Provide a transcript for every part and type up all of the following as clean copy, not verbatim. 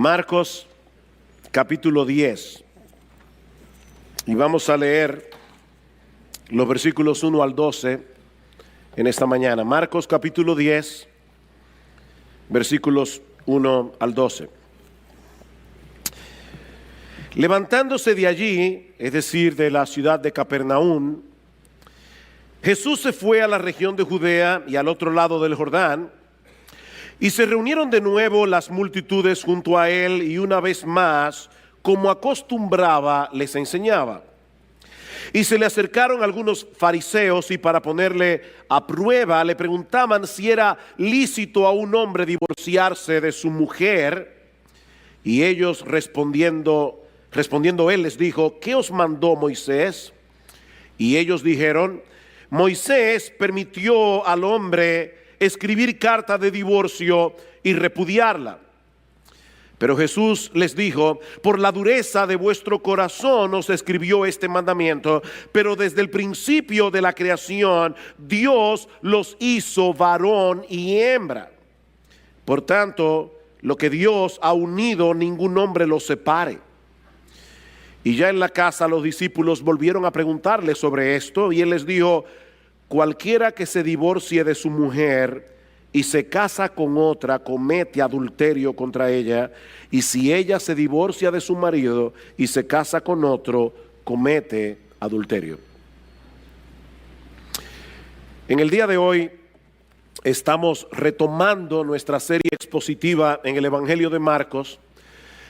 Marcos capítulo 10 y vamos a leer los versículos 1 al 12 en esta mañana. Marcos capítulo 10, versículos 1 al 12. Levantándose de allí, es decir, de la ciudad de Capernaum, Jesús se fue a la región de Judea y al otro lado del Jordán, y se reunieron de nuevo las multitudes junto a él, y una vez más, como acostumbraba, les enseñaba. Y se le acercaron algunos fariseos, y para ponerle a prueba, le preguntaban si era lícito a un hombre divorciarse de su mujer. Y ellos respondiendo él les dijo: ¿qué os mandó Moisés? Y ellos dijeron: Moisés permitió al hombre escribir carta de divorcio y repudiarla. Pero Jesús les dijo: por la dureza de vuestro corazón os escribió este mandamiento, pero desde el principio de la creación Dios los hizo varón y hembra. Por tanto, lo que Dios ha unido, ningún hombre lo separe. Y ya en la casa los discípulos volvieron a preguntarle sobre esto, y él les dijo: cualquiera que se divorcie de su mujer y se casa con otra, comete adulterio contra ella, y si ella se divorcia de su marido y se casa con otro, comete adulterio. En el día de hoy estamos retomando nuestra serie expositiva en el Evangelio de Marcos,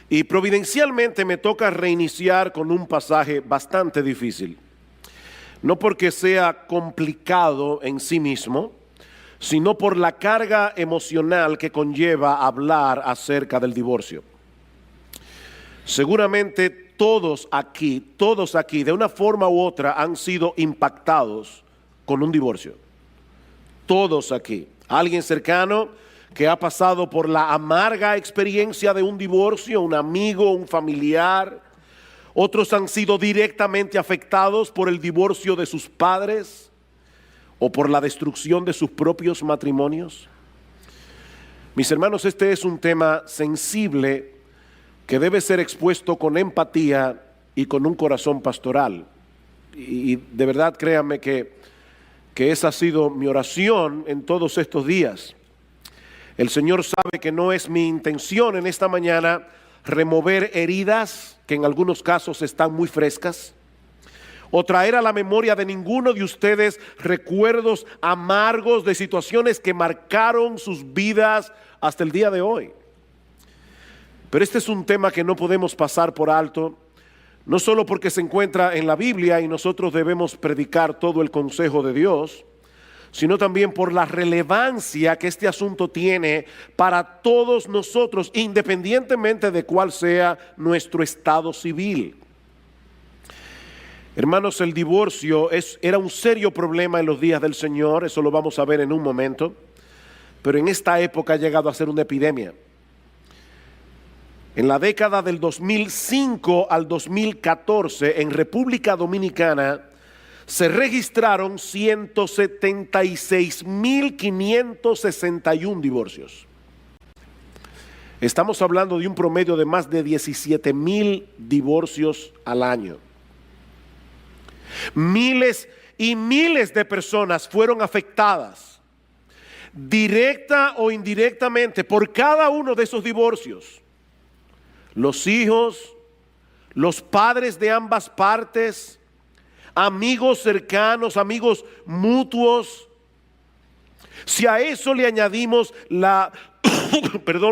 y providencialmente me toca reiniciar con un pasaje bastante difícil. No porque sea complicado en sí mismo, sino por la carga emocional que conlleva hablar acerca del divorcio. Seguramente todos aquí, de una forma u otra, han sido impactados con un divorcio. Todos aquí. Alguien cercano que ha pasado por la amarga experiencia de un divorcio, un amigo, un familiar. Otros han sido directamente afectados por el divorcio de sus padres o por la destrucción de sus propios matrimonios. Mis hermanos, este es un tema sensible que debe ser expuesto con empatía y con un corazón pastoral. Y de verdad, créanme que esa ha sido mi oración en todos estos días. El Señor sabe que no es mi intención en esta mañana remover heridas que en algunos casos están muy frescas, o traer a la memoria de ninguno de ustedes recuerdos amargos de situaciones que marcaron sus vidas hasta el día de hoy. Pero este es un tema que no podemos pasar por alto, no solo porque se encuentra en la Biblia y nosotros debemos predicar todo el consejo de Dios, sino también por la relevancia que este asunto tiene para todos nosotros, independientemente de cuál sea nuestro estado civil. Hermanos, el divorcio era un serio problema en los días del Señor, eso lo vamos a ver en un momento, pero en esta época ha llegado a ser una epidemia. En la década del 2005 al 2014, en República Dominicana, se registraron 176.561 divorcios. Estamos hablando de un promedio de más de 17,000 divorcios al año. Miles y miles de personas fueron afectadas, directa o indirectamente, por cada uno de esos divorcios. Los hijos, los padres de ambas partes, amigos cercanos, amigos mutuos. Si a eso le añadimos la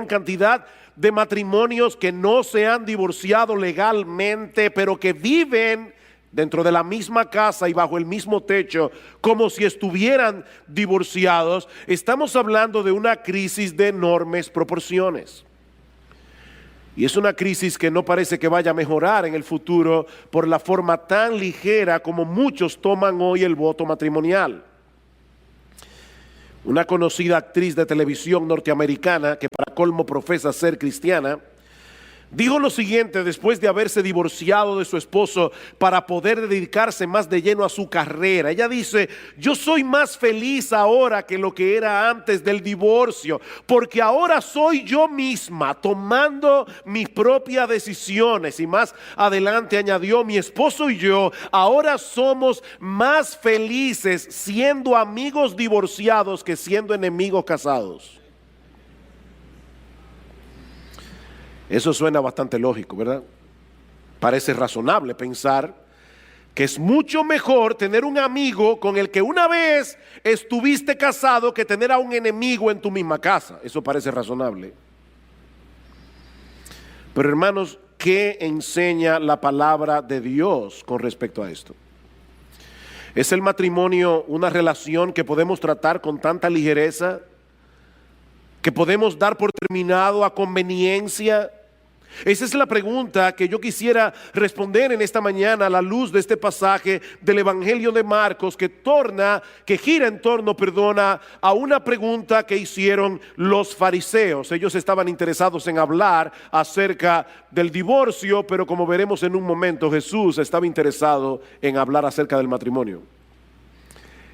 cantidad de matrimonios que no se han divorciado legalmente, pero que viven dentro de la misma casa y bajo el mismo techo, como si estuvieran divorciados, estamos hablando de una crisis de enormes proporciones. Y es una crisis que no parece que vaya a mejorar en el futuro por la forma tan ligera como muchos toman hoy el voto matrimonial. Una conocida actriz de televisión norteamericana, que para colmo profesa ser cristiana, dijo lo siguiente después de haberse divorciado de su esposo para poder dedicarse más de lleno a su carrera. Ella dice: yo soy más feliz ahora que lo que era antes del divorcio, porque ahora soy yo misma tomando mis propias decisiones. Y más adelante añadió: mi esposo y yo ahora somos más felices siendo amigos divorciados que siendo enemigos casados. Eso suena bastante lógico, ¿verdad? Parece razonable pensar que es mucho mejor tener un amigo con el que una vez estuviste casado que tener a un enemigo en tu misma casa. Eso parece razonable. Pero hermanos, ¿qué enseña la palabra de Dios con respecto a esto? ¿Es el matrimonio una relación que podemos tratar con tanta ligereza, que podemos dar por terminado a conveniencia? Esa es la pregunta que yo quisiera responder en esta mañana a la luz de este pasaje del Evangelio de Marcos, que gira en torno, a una pregunta que hicieron los fariseos. Ellos estaban interesados en hablar acerca del divorcio, pero como veremos en un momento, Jesús estaba interesado en hablar acerca del matrimonio.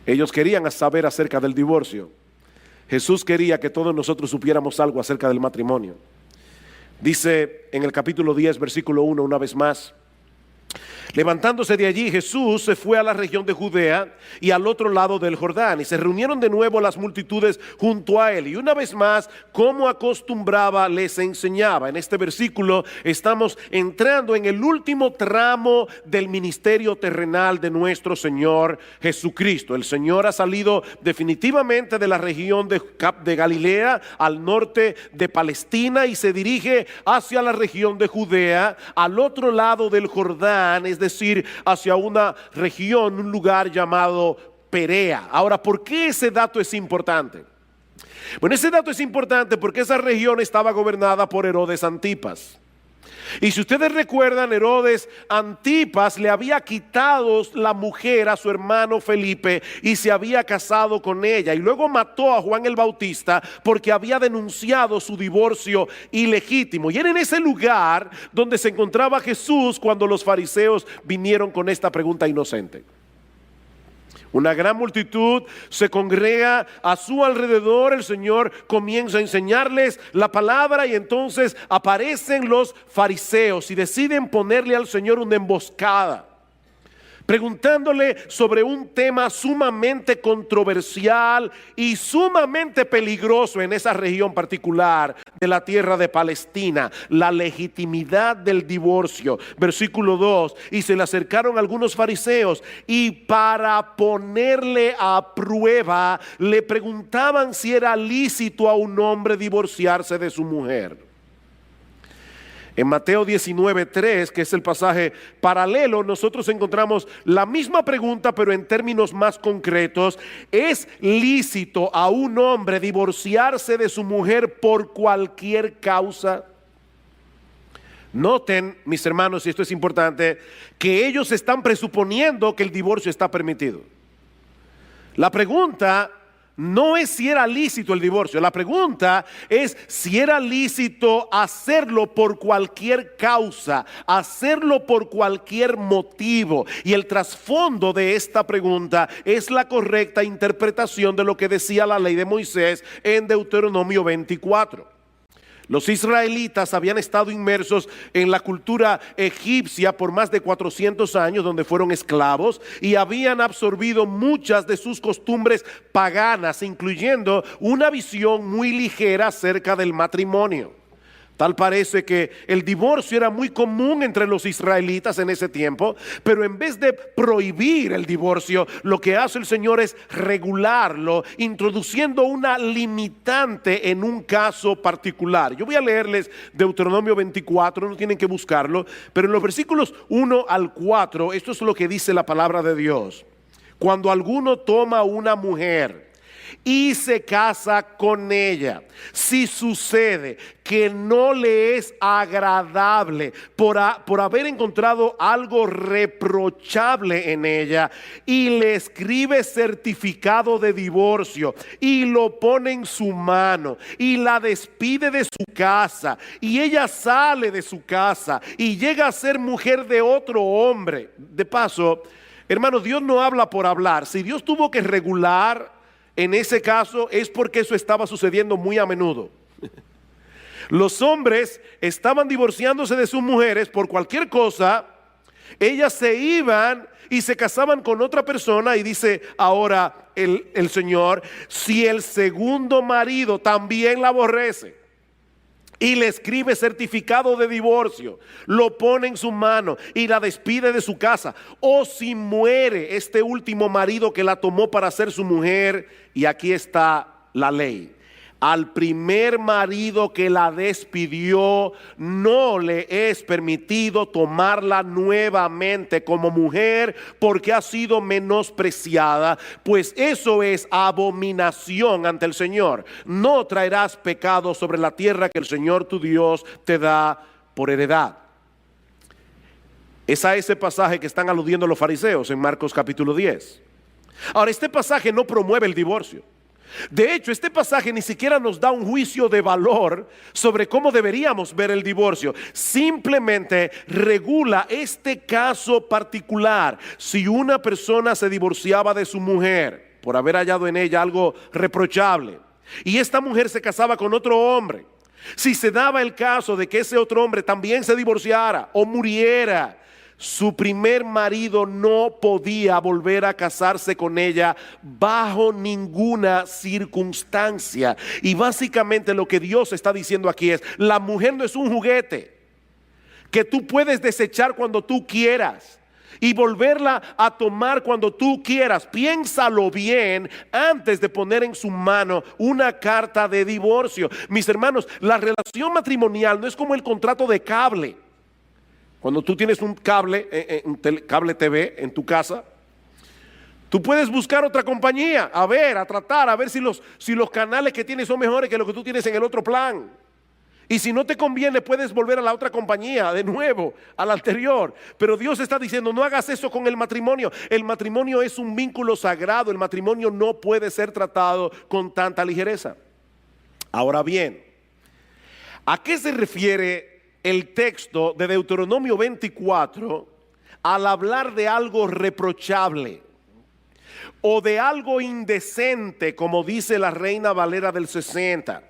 Ellos querían saber acerca del divorcio. Jesús quería que todos nosotros supiéramos algo acerca del matrimonio. Dice en el capítulo 10, versículo 1, una vez más: levantándose de allí, Jesús se fue a la región de Judea y al otro lado del Jordán, y se reunieron de nuevo las multitudes junto a él, y una vez más, como acostumbraba, les enseñaba. En este versículo estamos entrando en el último tramo del ministerio terrenal de nuestro Señor Jesucristo. El Señor ha salido definitivamente de la región de Galilea, al norte de Palestina, y se dirige hacia la región de Judea, al otro lado del Jordán, es decir, hacia una región, un lugar llamado Perea. Ahora, ¿por qué ese dato es importante? Bueno, ese dato es importante porque esa región estaba gobernada por Herodes Antipas. Y si ustedes recuerdan, Herodes Antipas le había quitado la mujer a su hermano Felipe y se había casado con ella, y luego mató a Juan el Bautista porque había denunciado su divorcio ilegítimo. Y era en ese lugar donde se encontraba Jesús cuando los fariseos vinieron con esta pregunta inocente. Una gran multitud se congrega a su alrededor. El Señor comienza a enseñarles la palabra, y entonces aparecen los fariseos y deciden ponerle al Señor una emboscada, preguntándole sobre un tema sumamente controversial y sumamente peligroso en esa región particular de la tierra de Palestina: la legitimidad del divorcio. Versículo 2: y se le acercaron algunos fariseos, y para ponerle a prueba le preguntaban si era lícito a un hombre divorciarse de su mujer. En Mateo 19:3, que es el pasaje paralelo, nosotros encontramos la misma pregunta, pero en términos más concretos: ¿es lícito a un hombre divorciarse de su mujer por cualquier causa? Noten, mis hermanos, y esto es importante, que ellos están presuponiendo que el divorcio está permitido. La pregunta no es si era lícito el divorcio, la pregunta es si era lícito hacerlo por cualquier causa, hacerlo por cualquier motivo. Y el trasfondo de esta pregunta es la correcta interpretación de lo que decía la ley de Moisés en Deuteronomio 24. Los israelitas habían estado inmersos en la cultura egipcia por más de 400 años, donde fueron esclavos, y habían absorbido muchas de sus costumbres paganas, incluyendo una visión muy ligera acerca del matrimonio. Tal parece que el divorcio era muy común entre los israelitas en ese tiempo, pero en vez de prohibir el divorcio, lo que hace el Señor es regularlo, introduciendo una limitante en un caso particular. Yo voy a leerles Deuteronomio 24, no tienen que buscarlo, pero en los versículos 1 al 4, esto es lo que dice la palabra de Dios. Cuando alguno toma una mujer y se casa con ella, si sucede que no le es agradable por haber encontrado algo reprochable en ella, y le escribe certificado de divorcio y lo pone en su mano y la despide de su casa, y ella sale de su casa y llega a ser mujer de otro hombre. De paso, hermanos, Dios no habla por hablar. Si Dios tuvo que regular en ese caso, es porque eso estaba sucediendo muy a menudo. Los hombres estaban divorciándose de sus mujeres por cualquier cosa. Ellas se iban y se casaban con otra persona, y dice ahora el Señor: si el segundo marido también la aborrece y le escribe certificado de divorcio, lo pone en su mano y la despide de su casa, o si muere este último marido que la tomó para ser su mujer, y aquí está la ley: al primer marido que la despidió no le es permitido tomarla nuevamente como mujer, porque ha sido menospreciada, pues eso es abominación ante el Señor. No traerás pecado sobre la tierra que el Señor tu Dios te da por heredad. Es a ese pasaje que están aludiendo los fariseos en Marcos capítulo 10. Ahora, este pasaje no promueve el divorcio. De hecho, este pasaje ni siquiera nos da un juicio de valor sobre cómo deberíamos ver el divorcio. Simplemente regula este caso particular. Si una persona se divorciaba de su mujer por haber hallado en ella algo reprochable, y esta mujer se casaba con otro hombre, si se daba el caso de que ese otro hombre también se divorciara o muriera, su primer marido no podía volver a casarse con ella bajo ninguna circunstancia. Y básicamente lo que Dios está diciendo aquí es: la mujer no es un juguete que tú puedes desechar cuando tú quieras y volverla a tomar cuando tú quieras. Piénsalo bien antes de poner en su mano una carta de divorcio. Mis hermanos, la relación matrimonial no es como el contrato de cable. Cuando tú tienes un cable, cable TV en tu casa, tú puedes buscar otra compañía, a tratar, a ver si los canales que tienes son mejores que los que tú tienes en el otro plan. Y si no te conviene, puedes volver a la otra compañía, de nuevo, a la anterior. Pero Dios está diciendo: no hagas eso con el matrimonio. El matrimonio es un vínculo sagrado. El matrimonio no puede ser tratado con tanta ligereza. Ahora bien, ¿a qué se refiere el texto de Deuteronomio 24 al hablar de algo reprochable o de algo indecente, como dice la Reina Valera del 60?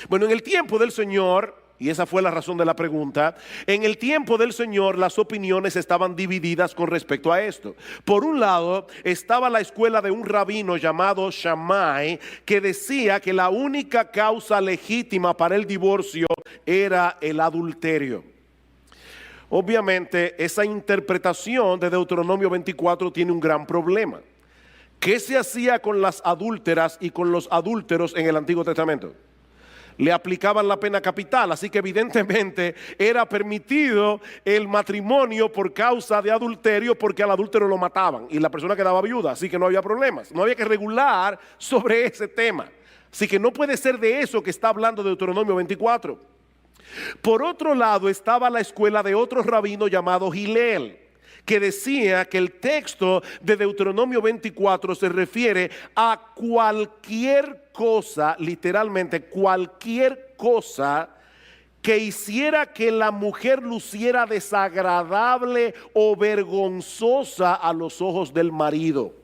Bueno, en el tiempo del Señor, y esa fue la razón de la pregunta, en el tiempo del Señor las opiniones estaban divididas con respecto a esto. Por un lado estaba la escuela de un rabino llamado Shammai, que decía que la única causa legítima para el divorcio era el adulterio. Obviamente esa interpretación de Deuteronomio 24 tiene un gran problema. ¿Qué se hacía con las adúlteras y con los adúlteros en el Antiguo Testamento? Le aplicaban la pena capital, así que evidentemente era permitido el matrimonio por causa de adulterio, porque al adúltero lo mataban y la persona quedaba viuda, así que no había problemas, no había que regular sobre ese tema. Así que no puede ser de eso que está hablando Deuteronomio 24. Por otro lado estaba la escuela de otro rabino llamado Hillel, que decía que el texto de Deuteronomio 24 se refiere a cualquier cosa, literalmente cualquier cosa que hiciera que la mujer luciera desagradable o vergonzosa a los ojos del marido.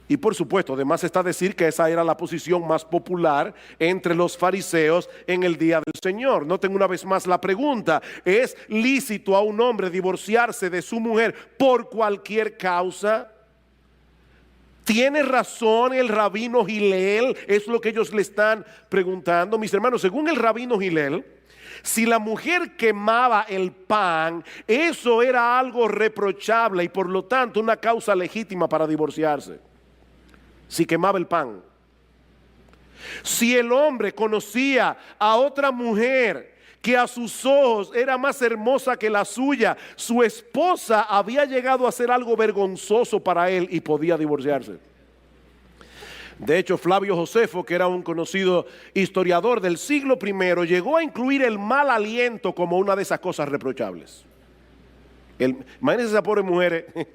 Y por supuesto, además está decir que esa era la posición más popular entre los fariseos en el día del Señor. Noten una vez más la pregunta: ¿es lícito a un hombre divorciarse de su mujer por cualquier causa? ¿Tiene razón el rabino Hillel? Es lo que ellos le están preguntando. Mis hermanos, según el rabino Hillel, si la mujer quemaba el pan, eso era algo reprochable y por lo tanto una causa legítima para divorciarse. Si quemaba el pan. Si el hombre conocía a otra mujer que a sus ojos era más hermosa que la suya, su esposa había llegado a hacer algo vergonzoso para él y podía divorciarse. De hecho, Flavio Josefo, que era un conocido historiador del siglo I, llegó a incluir el mal aliento como una de esas cosas reprochables. Imagínense esa pobre mujer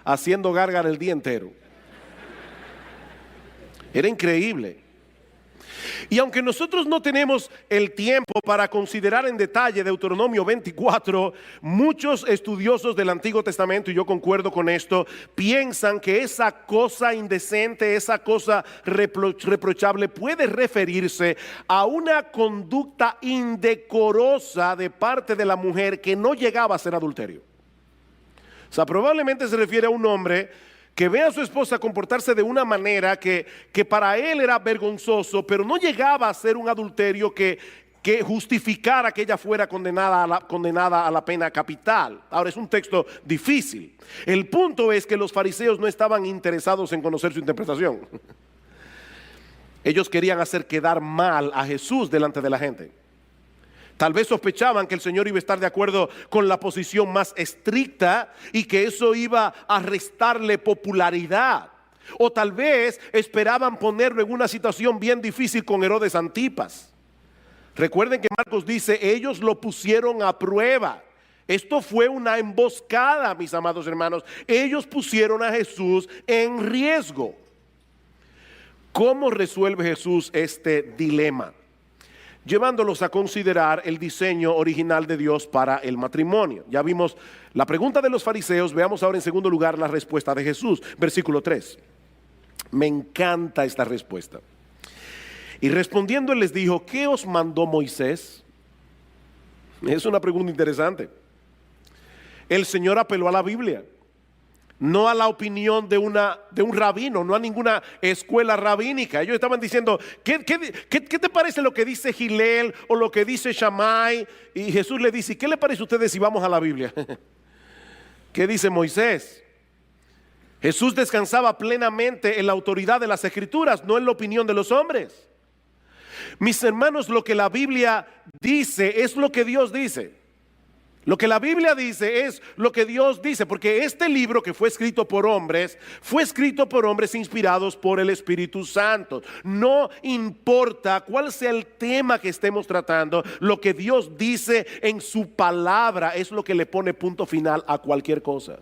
haciendo gárgara el día entero. Era increíble. Y aunque nosotros no tenemos el tiempo para considerar en detalle Deuteronomio 24, muchos estudiosos del Antiguo Testamento, y yo concuerdo con esto, piensan que esa cosa indecente, esa cosa reprochable puede referirse a una conducta indecorosa de parte de la mujer que no llegaba a ser adulterio. O sea, probablemente se refiere a un hombre que ve a su esposa comportarse de una manera que para él era vergonzoso, pero no llegaba a ser un adulterio que justificara que ella fuera condenada a la pena capital. Ahora, es un texto difícil. El punto es que los fariseos no estaban interesados en conocer su interpretación. Ellos querían hacer quedar mal a Jesús delante de la gente. Tal vez sospechaban que el Señor iba a estar de acuerdo con la posición más estricta y que eso iba a restarle popularidad. O tal vez esperaban ponerlo en una situación bien difícil con Herodes Antipas. Recuerden que Marcos dice, ellos lo pusieron a prueba. Esto fue una emboscada, mis amados hermanos. Ellos pusieron a Jesús en riesgo. ¿Cómo resuelve Jesús este dilema? Llevándolos a considerar el diseño original de Dios para el matrimonio. Ya vimos la pregunta de los fariseos, veamos ahora en segundo lugar la respuesta de Jesús. Versículo 3. Me encanta esta respuesta. Y respondiendo él les dijo, ¿qué os mandó Moisés? Es una pregunta interesante. El Señor apeló a la Biblia, no a la opinión de un rabino, no a ninguna escuela rabínica. Ellos estaban diciendo, ¿qué te parece lo que dice Gilel o lo que dice Shammai? Y Jesús le dice, ¿qué le parece a ustedes si vamos a la Biblia? ¿Qué dice Moisés? Jesús descansaba plenamente en la autoridad de las Escrituras, no en la opinión de los hombres. Mis hermanos, lo que la Biblia dice es lo que Dios dice. Lo que la Biblia dice es lo que Dios dice, porque este libro que fue escrito por hombres inspirados por el Espíritu Santo. No importa cuál sea el tema que estemos tratando, lo que Dios dice en su palabra es lo que le pone punto final a cualquier cosa.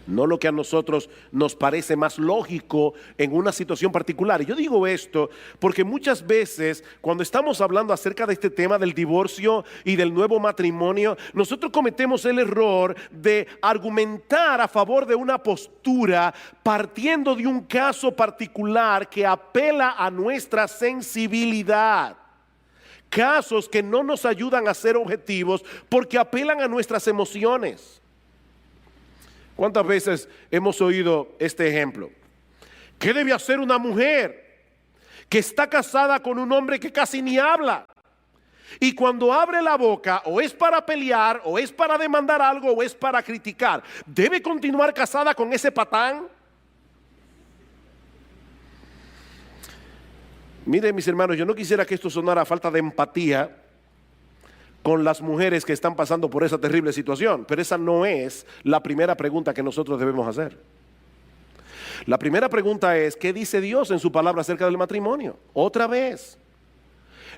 No lo que a nosotros nos parece más lógico en una situación particular. Y yo digo esto porque muchas veces cuando estamos hablando acerca de este tema del divorcio y del nuevo matrimonio, nosotros cometemos el error de argumentar a favor de una postura partiendo de un caso particular que apela a nuestra sensibilidad. Casos que no nos ayudan a ser objetivos porque apelan a nuestras emociones. ¿Cuántas veces hemos oído este ejemplo? ¿Qué debe hacer una mujer que está casada con un hombre que casi ni habla? Y cuando abre la boca, o es para pelear, o es para demandar algo, o es para criticar, ¿debe continuar casada con ese patán? Miren, mis hermanos, yo no quisiera que esto sonara a falta de empatía con las mujeres que están pasando por esa terrible situación, pero esa no es la primera pregunta que nosotros debemos hacer. La primera pregunta es, ¿qué dice Dios en su palabra acerca del matrimonio? Otra vez,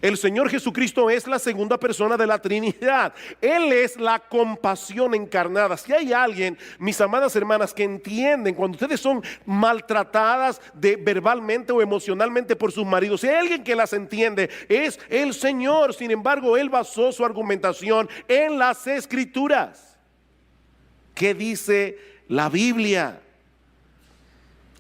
el Señor Jesucristo es la segunda persona de la Trinidad. Él es la compasión encarnada. Si hay alguien, mis amadas hermanas, que entienden cuando ustedes son maltratadas verbalmente o emocionalmente por sus maridos, si hay alguien que las entiende, es el Señor. Sin embargo, Él basó su argumentación en las Escrituras. ¿Qué dice la Biblia?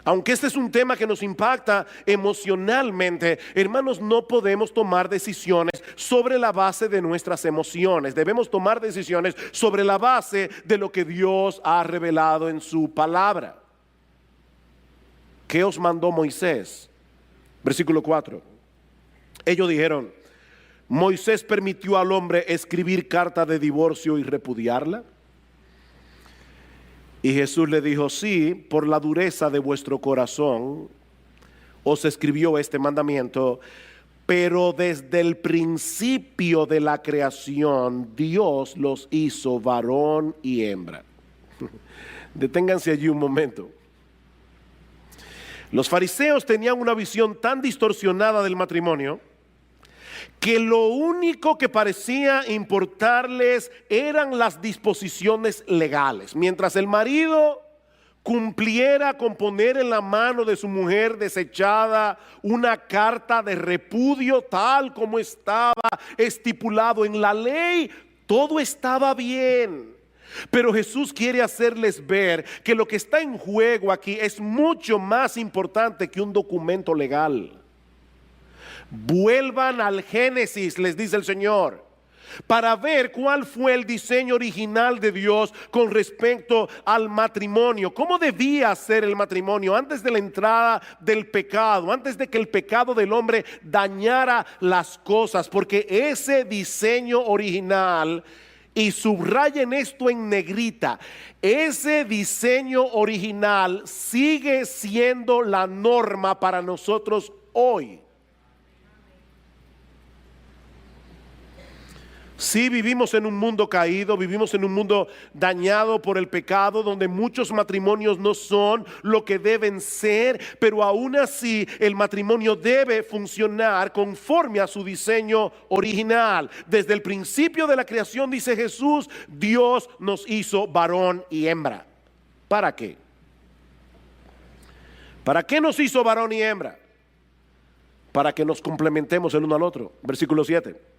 Aunque este es un tema que nos impacta emocionalmente, hermanos, no podemos tomar decisiones sobre la base de nuestras emociones. Debemos tomar decisiones sobre la base de lo que Dios ha revelado en su palabra. ¿Qué os mandó Moisés? Versículo 4. Ellos dijeron, ¿Moisés permitió al hombre escribir carta de divorcio y repudiarla? Y Jesús le dijo, sí, por la dureza de vuestro corazón os escribió este mandamiento, pero desde el principio de la creación Dios los hizo varón y hembra. Deténganse allí un momento. Los fariseos tenían una visión tan distorsionada del matrimonio que lo único que parecía importarles eran las disposiciones legales. Mientras el marido cumpliera con poner en la mano de su mujer desechada una carta de repudio tal como estaba estipulado en la ley, todo estaba bien. Pero Jesús quiere hacerles ver que lo que está en juego aquí es mucho más importante que un documento legal. Vuelvan al Génesis, les dice el Señor, para ver cuál fue el diseño original de Dios con respecto al matrimonio. ¿Cómo debía ser el matrimonio antes de la entrada del pecado, antes de que el pecado del hombre dañara las cosas? Porque ese diseño original, y subrayen esto en negrita, ese diseño original sigue siendo la norma para nosotros hoy. Sí, vivimos en un mundo caído, vivimos en un mundo dañado por el pecado, donde muchos matrimonios no son lo que deben ser, pero aún así el matrimonio debe funcionar conforme a su diseño original. Desde el principio de la creación, dice Jesús, Dios nos hizo varón y hembra. ¿Para qué? ¿Para qué nos hizo varón y hembra? Para que nos complementemos el uno al otro. Versículo 7.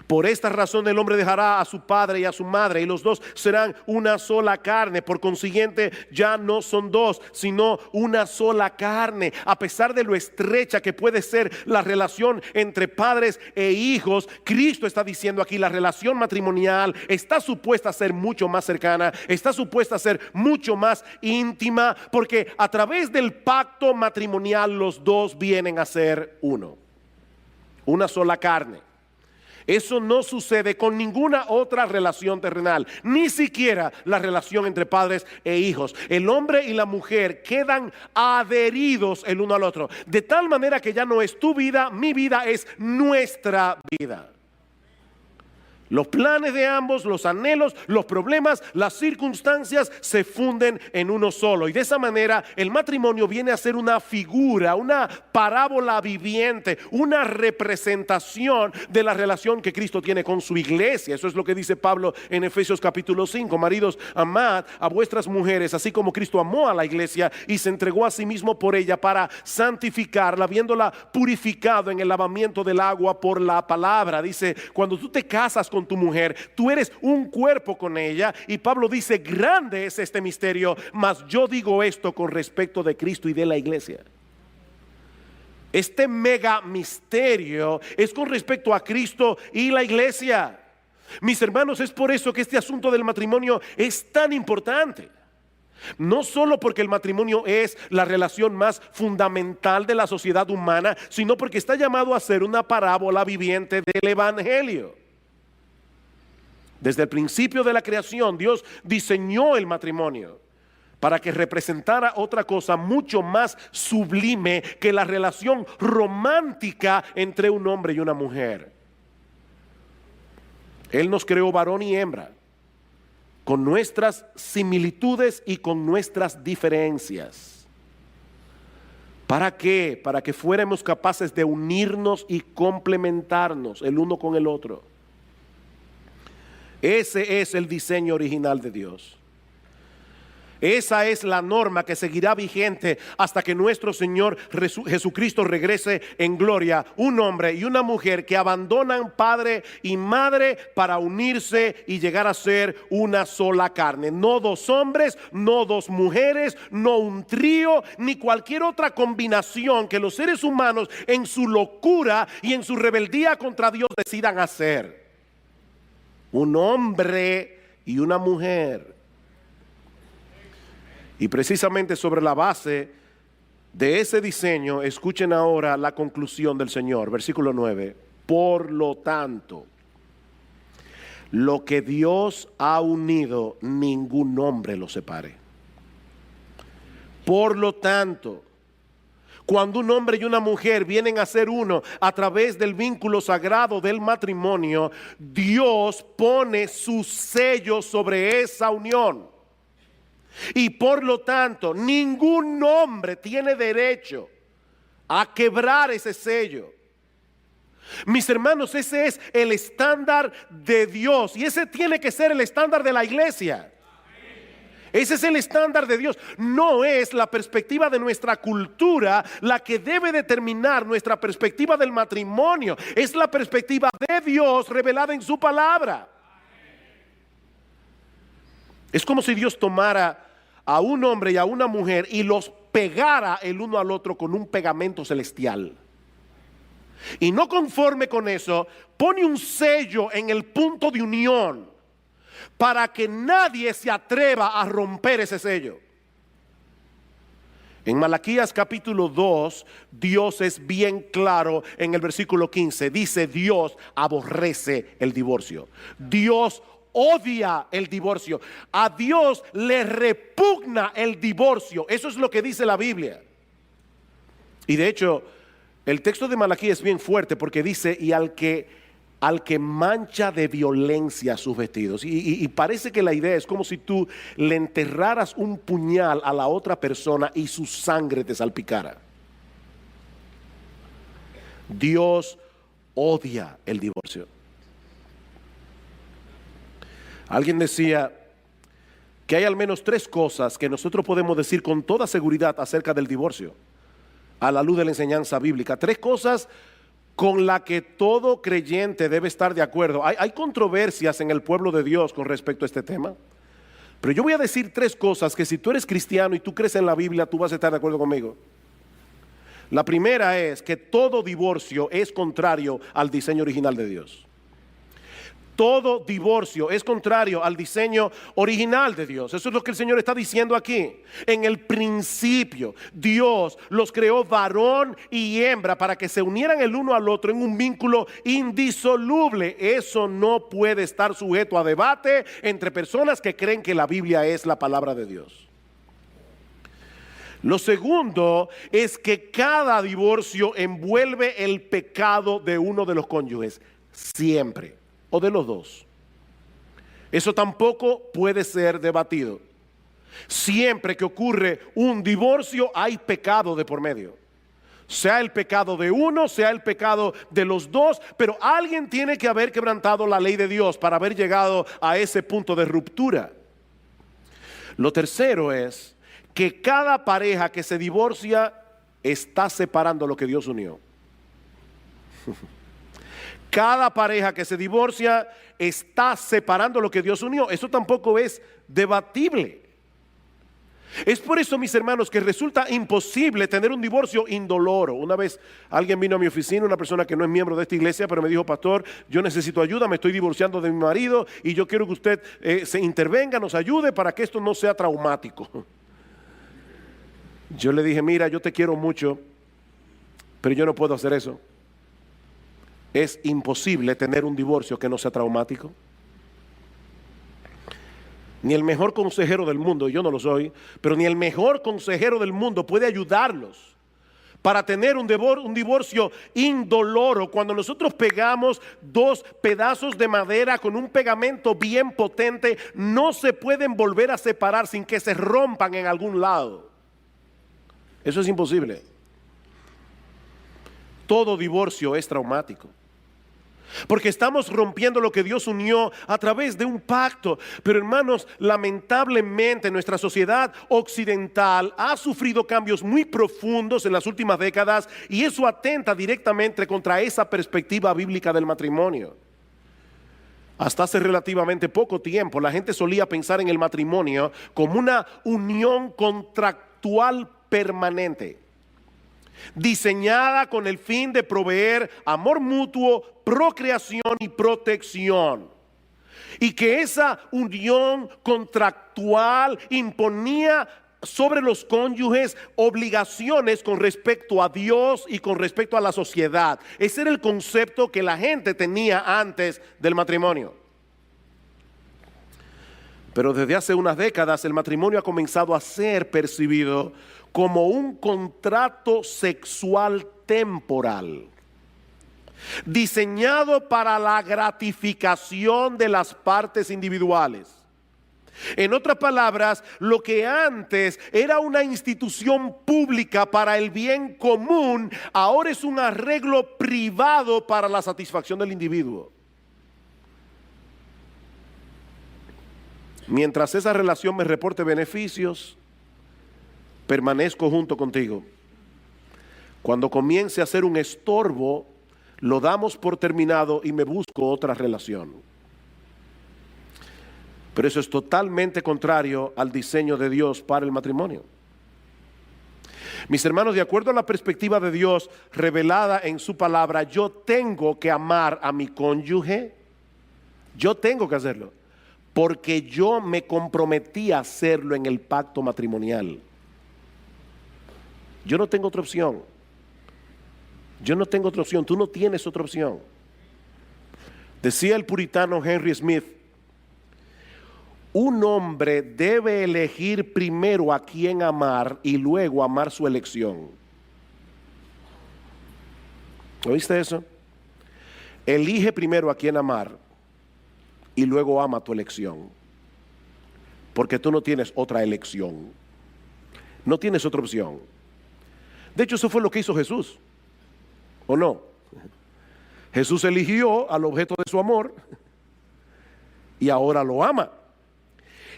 Por esta razón el hombre dejará a su padre y a su madre, y los dos serán una sola carne. Por consiguiente, ya no son dos, sino una sola carne. A pesar de lo estrecha que puede ser la relación entre padres e hijos, Cristo está diciendo aquí, la relación matrimonial está supuesta a ser mucho más cercana, está supuesta a ser mucho más íntima, porque a través del pacto matrimonial los dos vienen a ser uno, una sola carne. Eso no sucede con ninguna otra relación terrenal, ni siquiera la relación entre padres e hijos. El hombre y la mujer quedan adheridos el uno al otro, de tal manera que ya no es tu vida, mi vida, es nuestra vida. Los planes de ambos, los anhelos, los problemas, las circunstancias se funden en uno solo. Y de esa manera el matrimonio viene a ser una figura, una parábola viviente, una representación de la relación que Cristo tiene con su iglesia. Eso es lo que dice Pablo en Efesios capítulo 5. Maridos, amad a vuestras mujeres, así como Cristo amó a la iglesia y se entregó a sí mismo por ella para santificarla, habiéndola purificado en el lavamiento del agua por la palabra. Dice, cuando tú te casas con tu mujer, tú eres un cuerpo con ella. Y Pablo dice, grande es este misterio, mas yo digo esto con respecto de Cristo y de la iglesia. Este mega misterio es con respecto a Cristo y la iglesia. Mis hermanos, es por eso que este asunto del matrimonio es tan importante. No solo porque el matrimonio es la relación más fundamental de la sociedad humana, sino porque está llamado a ser una parábola viviente del evangelio. Desde el principio de la creación, Dios diseñó el matrimonio para que representara otra cosa mucho más sublime que la relación romántica entre un hombre y una mujer. Él nos creó varón y hembra, con nuestras similitudes y con nuestras diferencias. ¿Para qué? Para que fuéramos capaces de unirnos y complementarnos el uno con el otro. Ese es el diseño original de Dios. Esa es la norma que seguirá vigente hasta que nuestro Señor Jesucristo regrese en gloria. Un hombre y una mujer que abandonan padre y madre para unirse y llegar a ser una sola carne. No dos hombres, no dos mujeres, no un trío, ni cualquier otra combinación que los seres humanos en su locura y en su rebeldía contra Dios decidan hacer. Un hombre y una mujer. Y precisamente sobre la base de ese diseño, escuchen ahora la conclusión del Señor, versículo 9. Por lo tanto, lo que Dios ha unido, ningún hombre lo separe. Por lo tanto, cuando un hombre y una mujer vienen a ser uno a través del vínculo sagrado del matrimonio, Dios pone su sello sobre esa unión. Y por lo tanto, ningún hombre tiene derecho a quebrar ese sello. Mis hermanos, ese es el estándar de Dios y ese tiene que ser el estándar de la iglesia. Ese es el estándar de Dios. No es la perspectiva de nuestra cultura la que debe determinar nuestra perspectiva del matrimonio. Es la perspectiva de Dios revelada en su palabra. Es como si Dios tomara a un hombre y a una mujer y los pegara el uno al otro con un pegamento celestial. Y no conforme con eso, pone un sello en el punto de unión para que nadie se atreva a romper ese sello. En Malaquías capítulo 2, Dios es bien claro en el versículo 15. Dice: Dios aborrece el divorcio. Dios odia el divorcio. A Dios le repugna el divorcio. Eso es lo que dice la Biblia. Y de hecho, el texto de Malaquías es bien fuerte porque dice: y al que mancha de violencia sus vestidos. Y parece que la idea es como si tú le enterraras un puñal a la otra persona y su sangre te salpicara. Dios odia el divorcio. Alguien decía que hay al menos 3 cosas que nosotros podemos decir con toda seguridad acerca del divorcio, a la luz de la enseñanza bíblica. 3 cosas con las que todo creyente debe estar de acuerdo. Hay controversias en el pueblo de Dios con respecto a este tema, pero yo voy a decir 3 cosas que si tú eres cristiano y tú crees en la Biblia, tú vas a estar de acuerdo conmigo. La primera es que todo divorcio es contrario al diseño original de Dios. Todo divorcio es contrario al diseño original de Dios. Eso es lo que el Señor está diciendo aquí. En el principio, Dios los creó varón y hembra para que se unieran el uno al otro en un vínculo indisoluble. Eso no puede estar sujeto a debate entre personas que creen que la Biblia es la palabra de Dios. Lo segundo es que cada divorcio envuelve el pecado de uno de los cónyuges, siempre. O de los dos. Eso tampoco puede ser debatido. Siempre que ocurre un divorcio hay pecado de por medio. Sea el pecado de uno, sea el pecado de los dos, pero alguien tiene que haber quebrantado la ley de Dios para haber llegado a ese punto de ruptura. Lo tercero es que cada pareja que se divorcia está separando lo que Dios unió. Cada pareja que se divorcia está separando lo que Dios unió. Eso tampoco es debatible. Es por eso, mis hermanos, que resulta imposible tener un divorcio indoloro. Una vez alguien vino a mi oficina, una persona que no es miembro de esta iglesia, pero me dijo: pastor, yo necesito ayuda, me estoy divorciando de mi marido y yo quiero que usted se intervenga, nos ayude para que esto no sea traumático. Yo le dije: mira, yo te quiero mucho, pero yo no puedo hacer eso. Es imposible tener un divorcio que no sea traumático. Ni el mejor consejero del mundo, yo no lo soy, pero ni el mejor consejero del mundo puede ayudarlos para tener un divorcio indoloro. Cuando nosotros pegamos 2 pedazos de madera con un pegamento bien potente, no se pueden volver a separar sin que se rompan en algún lado. Eso es imposible. Todo divorcio es traumático, porque estamos rompiendo lo que Dios unió a través de un pacto. Pero hermanos, lamentablemente nuestra sociedad occidental ha sufrido cambios muy profundos en las últimas décadas y eso atenta directamente contra esa perspectiva bíblica del matrimonio. Hasta hace relativamente poco tiempo la gente solía pensar en el matrimonio como una unión contractual permanente, diseñada con el fin de proveer amor mutuo, procreación y protección. Y que esa unión contractual imponía sobre los cónyuges obligaciones con respecto a Dios y con respecto a la sociedad. Ese era el concepto que la gente tenía antes del matrimonio. Pero desde hace unas décadas el matrimonio ha comenzado a ser percibido como un contrato sexual temporal, diseñado para la gratificación de las partes individuales En otras palabras, lo que antes era una institución pública para el bien común, ahora es un arreglo privado para la satisfacción del individuo. Mientras esa relación me reporte beneficios, permanezco junto contigo. Cuando comience a ser un estorbo, lo damos por terminado y me busco otra relación. Pero eso es totalmente contrario al diseño de Dios para el matrimonio. Mis hermanos, de acuerdo a la perspectiva de Dios revelada en su palabra, yo tengo que amar a mi cónyuge. Yo tengo que hacerlo, porque yo me comprometí a hacerlo en el pacto matrimonial. Yo no tengo otra opción. Yo no tengo otra opción. Tú no tienes otra opción. Decía el puritano Henry Smith: un hombre debe elegir primero a quién amar y luego amar su elección. ¿Oíste eso? Elige primero a quién amar y luego ama tu elección. Porque tú no tienes otra elección. No tienes otra opción. De hecho, eso fue lo que hizo Jesús. ¿O no? Jesús eligió al objeto de su amor y ahora lo ama.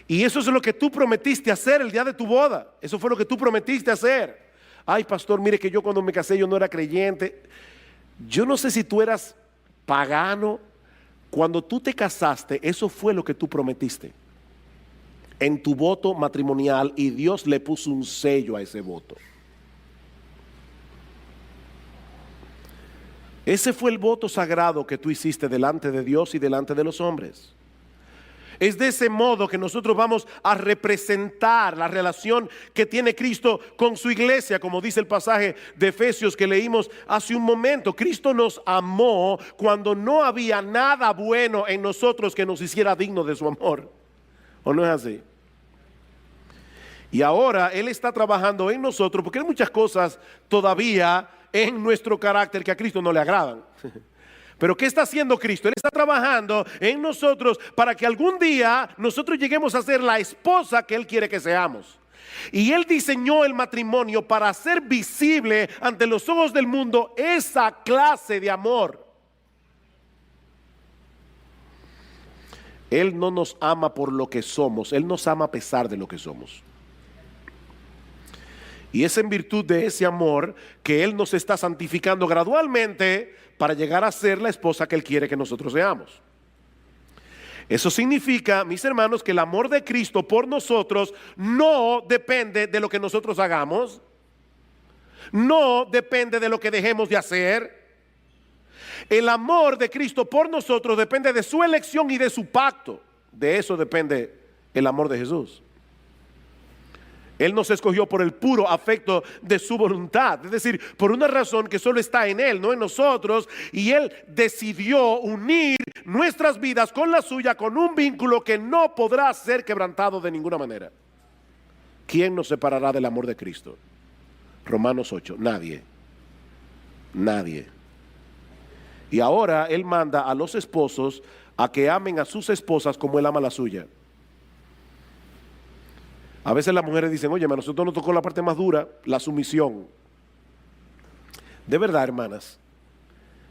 Y eso es lo que tú prometiste hacer el día de tu boda. Eso fue lo que tú prometiste hacer. Ay, pastor, mire que yo cuando me casé yo no era creyente. Yo no sé si tú eras pagano. Cuando tú te casaste, eso fue lo que tú prometiste en tu voto matrimonial, y Dios le puso un sello a ese voto. Ese fue el voto sagrado que tú hiciste delante de Dios y delante de los hombres. Es de ese modo que nosotros vamos a representar la relación que tiene Cristo con su iglesia, como dice el pasaje de Efesios que leímos hace un momento. Cristo nos amó cuando no había nada bueno en nosotros que nos hiciera dignos de su amor. ¿O no es así? Y ahora Él está trabajando en nosotros, porque hay muchas cosas todavía en nuestro carácter que a Cristo no le agradan. Pero ¿qué está haciendo Cristo? Él está trabajando en nosotros para que algún día nosotros lleguemos a ser la esposa que Él quiere que seamos. Y Él diseñó el matrimonio para hacer visible ante los ojos del mundo esa clase de amor. Él no nos ama por lo que somos, Él nos ama a pesar de lo que somos. Y es en virtud de ese amor que Él nos está santificando gradualmente para llegar a ser la esposa que Él quiere que nosotros seamos. Eso significa, mis hermanos, que el amor de Cristo por nosotros no depende de lo que nosotros hagamos, no depende de lo que dejemos de hacer. El amor de Cristo por nosotros depende de su elección y de su pacto. De eso depende el amor de Jesús. Él nos escogió por el puro afecto de su voluntad, es decir, por una razón que solo está en Él, no en nosotros, y Él decidió unir nuestras vidas con la suya, con un vínculo que no podrá ser quebrantado de ninguna manera. ¿Quién nos separará del amor de Cristo? Romanos 8, nadie, nadie. Y ahora Él manda a los esposos a que amen a sus esposas como Él ama a la suya. A veces las mujeres dicen: oye, a nosotros nos tocó la parte más dura, la sumisión. De verdad, hermanas,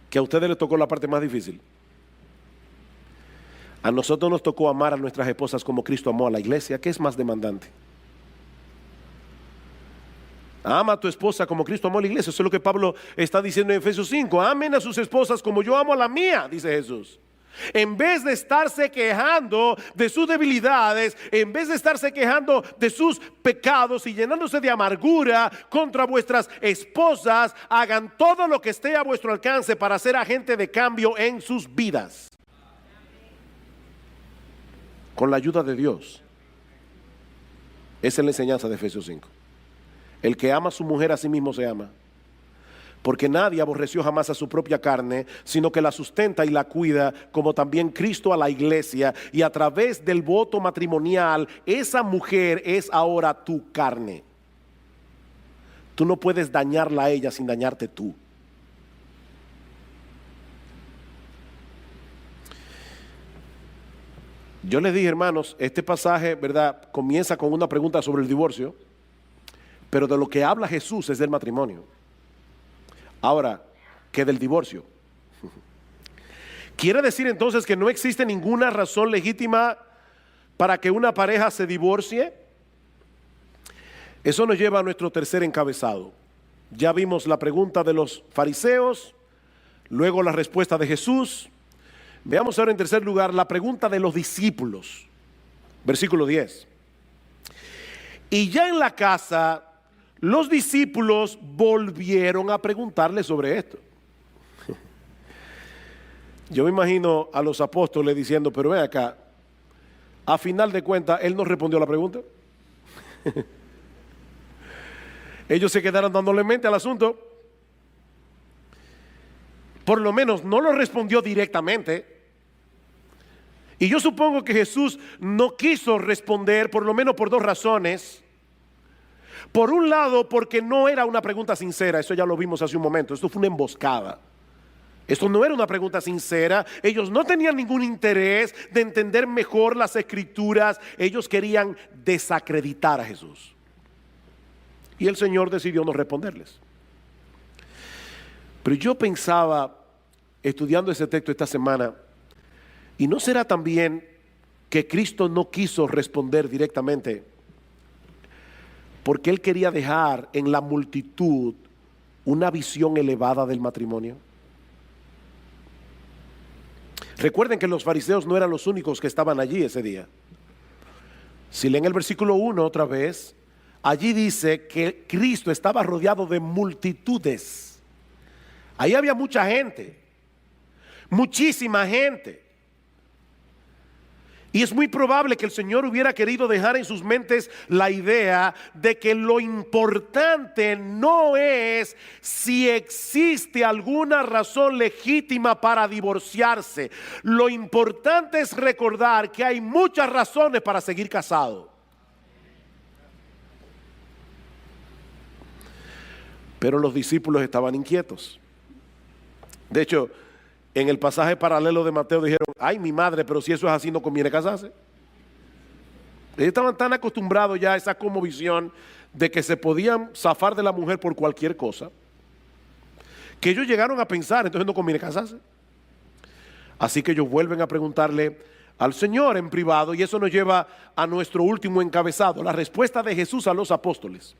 que a ustedes les tocó la parte más difícil. A nosotros nos tocó amar a nuestras esposas como Cristo amó a la iglesia. ¿Qué es más demandante? Ama a tu esposa como Cristo amó a la iglesia. Eso es lo que Pablo está diciendo en Efesios 5. Amen a sus esposas como yo amo a la mía, dice Jesús. En vez de estarse quejando de sus debilidades, en vez de estarse quejando de sus pecados y llenándose de amargura contra vuestras esposas, hagan todo lo que esté a vuestro alcance para ser agente de cambio en sus vidas. Con la ayuda de Dios. Esa es la enseñanza de Efesios 5. El que ama a su mujer a sí mismo se ama. Porque nadie aborreció jamás a su propia carne, sino que la sustenta y la cuida, como también Cristo a la iglesia. Y a través del voto matrimonial, esa mujer es ahora tu carne. Tú no puedes dañarla a ella sin dañarte tú. Yo les dije, hermanos, este pasaje, ¿verdad?, comienza con una pregunta sobre el divorcio, pero de lo que habla Jesús es del matrimonio. Ahora, ¿qué del divorcio? ¿Quiere decir entonces que no existe ninguna razón legítima para que una pareja se divorcie? Eso nos lleva a nuestro tercer encabezado. Ya vimos la pregunta de los fariseos, luego la respuesta de Jesús. Veamos ahora en tercer lugar la pregunta de los discípulos. Versículo 10. Y ya en la casa, los discípulos volvieron a preguntarle sobre esto. Yo me imagino a los apóstoles diciendo, pero ven acá, a final de cuentas, él no respondió a la pregunta. Ellos se quedaron dándole mente al asunto. Por lo menos no lo respondió directamente. Y yo supongo que Jesús no quiso responder, por lo menos por dos razones. Por un lado, porque no era una pregunta sincera, eso ya lo vimos hace un momento, esto fue una emboscada. Esto no era una pregunta sincera, ellos no tenían ningún interés de entender mejor las escrituras, ellos querían desacreditar a Jesús. Y el Señor decidió no responderles. Pero yo pensaba, estudiando ese texto esta semana, ¿y no será también que Cristo no quiso responder directamente? Porque Él quería dejar en la multitud una visión elevada del matrimonio. Recuerden que los fariseos no eran los únicos que estaban allí ese día. Si leen el versículo 1 otra vez, allí dice que Cristo estaba rodeado de multitudes. Ahí había mucha gente, muchísima gente. Y es muy probable que el Señor hubiera querido dejar en sus mentes la idea de que lo importante no es si existe alguna razón legítima para divorciarse. Lo importante es recordar que hay muchas razones para seguir casado. Pero los discípulos estaban inquietos. De hecho, en el pasaje paralelo de Mateo dijeron, ay mi madre, pero si eso es así no conviene casarse. Ellos estaban tan acostumbrados ya a esa cosmovisión de que se podían zafar de la mujer por cualquier cosa, que ellos llegaron a pensar, entonces no conviene casarse. Así que ellos vuelven a preguntarle al Señor en privado, y eso nos lleva a nuestro último encabezado, la respuesta de Jesús a los apóstoles.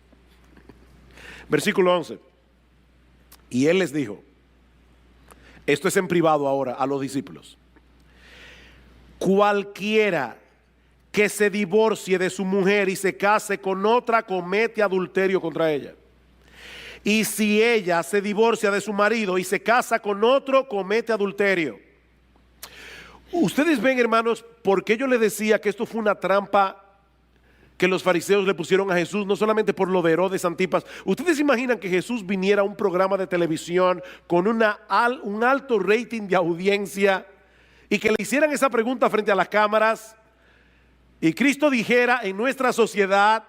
Versículo 11. Y Él les dijo, esto es en privado ahora a los discípulos, cualquiera que se divorcie de su mujer y se case con otra comete adulterio contra ella. Y si ella se divorcia de su marido y se casa con otro, comete adulterio. Ustedes ven, hermanos, por qué yo les decía que esto fue una trampa que los fariseos le pusieron a Jesús, no solamente por lo de Herodes Antipas. ¿Ustedes imaginan que Jesús viniera a un programa de televisión con un alto rating de audiencia y que le hicieran esa pregunta frente a las cámaras? Y Cristo dijera, en nuestra sociedad,